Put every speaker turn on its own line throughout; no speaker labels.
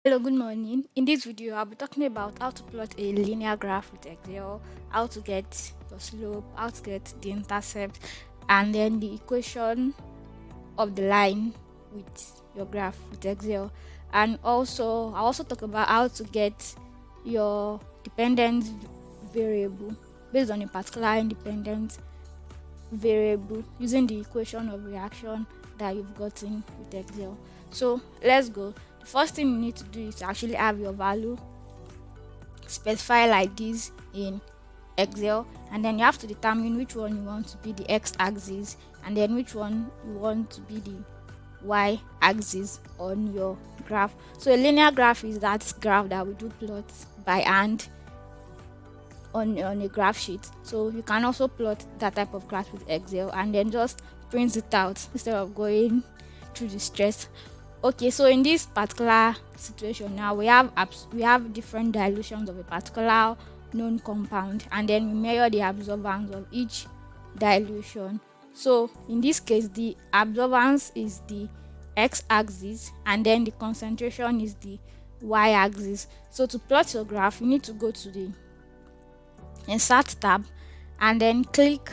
Hello, good morning. In this video, I'll be talking about how to plot a linear graph with Excel, how to get your slope, how to get the intercept, and then the equation of the line with your graph with Excel. And I'll also talk about how to get your dependent variable based on a particular independent variable using the equation of reaction that you've gotten with Excel. So let's go. The first thing you need to do is to actually have your value specify like this in Excel, and then you have to determine which one you want to be the x-axis and then which one you want to be the y-axis on your graph. So a linear graph is that graph that we do plot by hand on a graph sheet. So you can also plot that type of graph with Excel and then just print it out instead of going through the stress. Okay, so in this particular situation now we have different dilutions of a particular known compound, and then we measure the absorbance of each dilution. So in this case the absorbance is the x-axis and then the concentration is the y-axis. So to plot your graph you need to go to the insert tab and then click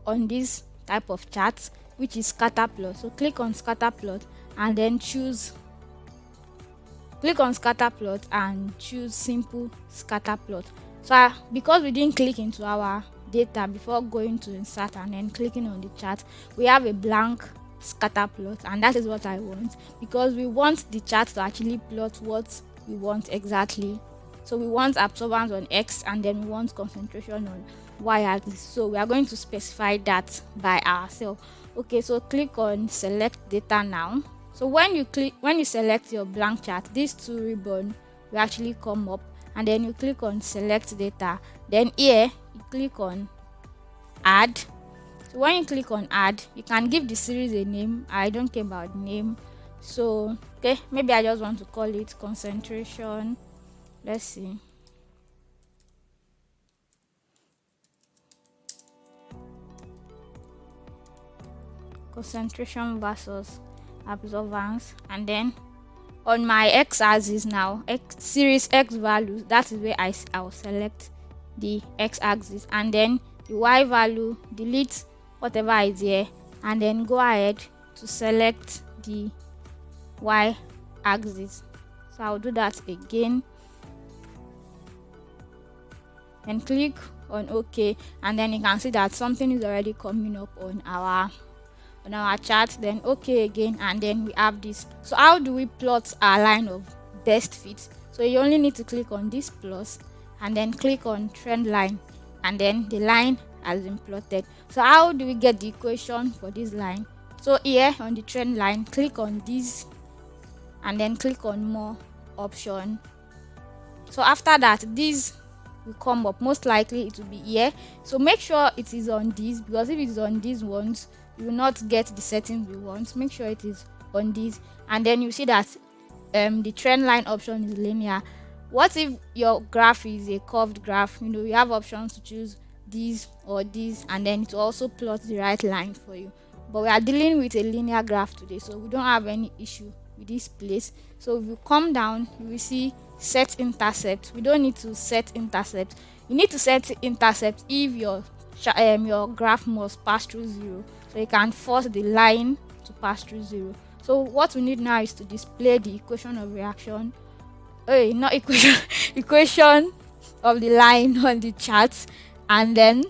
on this type of chart, which is scatter plot. So click on scatter plot and then click on scatter plot and choose simple scatter plot. So because we didn't click into our data before going to insert and then clicking on the chart, we have a blank scatter plot, and that is what I want because we want the chart to actually plot what we want exactly. So we want absorbance on x and then we want concentration on y-axis. So we are going to specify that by ourselves. Okay, so click on select data now. So when you select your blank chart, these two ribbons will actually come up, and then you click on select data. Then here you click on add. So when you click on add, you can give the series a name. I don't care about name. So okay, maybe I just want to call it concentration. Let's see. Concentration versus absorbance, and then on my x-axis now, series x values, that is where I'll select the x-axis, and then the y value, delete whatever is here, and then go ahead to select the y-axis. So I'll do that again and click on OK, and then you can see that something is already coming up on our chart. Then OK again, and then we have this. So how do we plot our line of best fit? So you only need to click on this plus and then click on trend line, and then the line has been plotted. So how do we get the equation for this line? So here on the trend line, click on this and then click on more option. So after that, this will come up. Most likely it will be here, so make sure it is on this, because if it is on these ones you will not get the settings we want. Make sure it is on this, and then you see that the trend line option is linear. What if your graph is a curved graph? You have options to choose this or this, and then it will also plot the right line for you. But we are dealing with a linear graph today, so we don't have any issue with this place. So if you come down, you will see set intercept. We don't need to set intercept. You need to set intercept if your graph must pass through 0, so you can force the line to pass through 0. So what we need now is to display the equation of reaction, not equation equation of the line on the chart. And then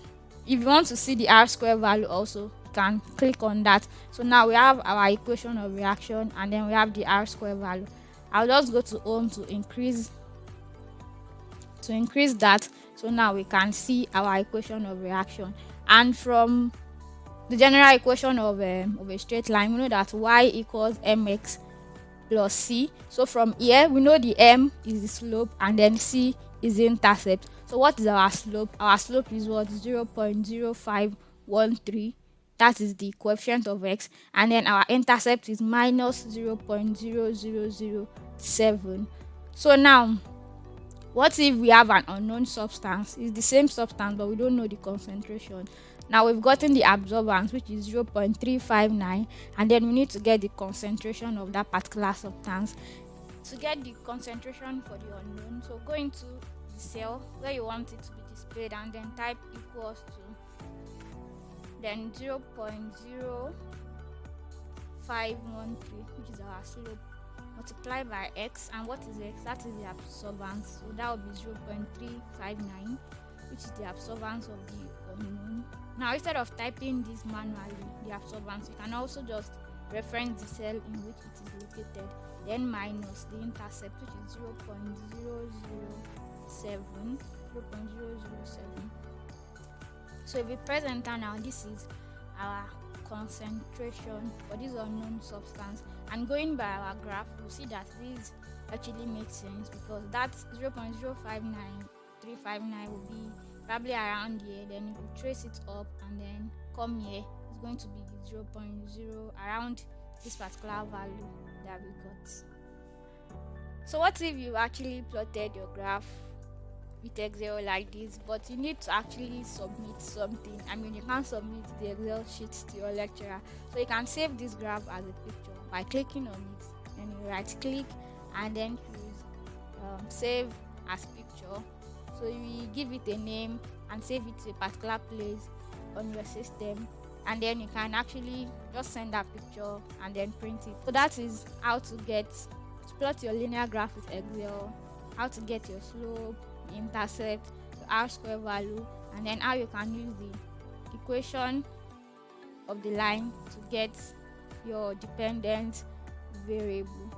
if you want to see the r-square value also, you can click on that. So now we have our equation of reaction, and then we have the r-square value. I'll just go to home to increase that. So now we can see our equation of reaction, and from the general equation of a straight line, we know that y equals mx plus c. So from here we know the m is the slope and then c is the intercept. So what is our slope? Our slope is what? 0.0513. That is the coefficient of x, and then our intercept is minus 0.0007. So now what if we have an unknown substance? It's the same substance but we don't know the concentration. Now we've gotten the absorbance, which is 0.359, and then we need to get the concentration of that particular substance. To get the concentration for the unknown, so go into the cell where you want it to be displayed and then type equals to then 0.0513, which is our slope, multiply by x. And what is x? That is the absorbance, so that will be 0.359, which is the absorbance of the unknown. Now instead of typing this manually, the absorbance, you can also just reference the cell in which it is located, then minus the intercept, which is 0.007. So if we press enter now, this is our concentration for this unknown substance. And going by our graph, we'll see that this actually makes sense, because that 0.059359 will be probably around here. Then if we trace it up and then come here, it's going to be 0.0 around this particular value that we got. So what if you actually plotted your graph with Excel like this, but you need to actually submit something? I mean, you can't submit the Excel sheet to your lecturer, so you can save this graph as a picture by clicking on it, then you right click and then choose save as picture. So you give it a name and save it to a particular place on your system, and then you can actually just send that picture and then print it. So that is how to plot your linear graph with Excel, how to get your slope, the intercept, the R-square value, and then how you can use the equation of the line to get your dependent variable.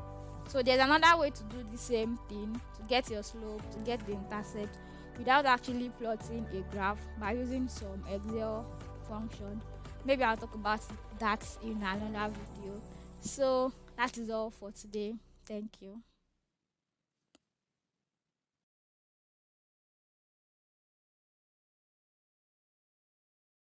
So there's another way to do the same thing to get your slope, to get the intercept, without actually plotting a graph, by using some Excel function. Maybe I'll talk about that in another video. So that is all for today. Thank you.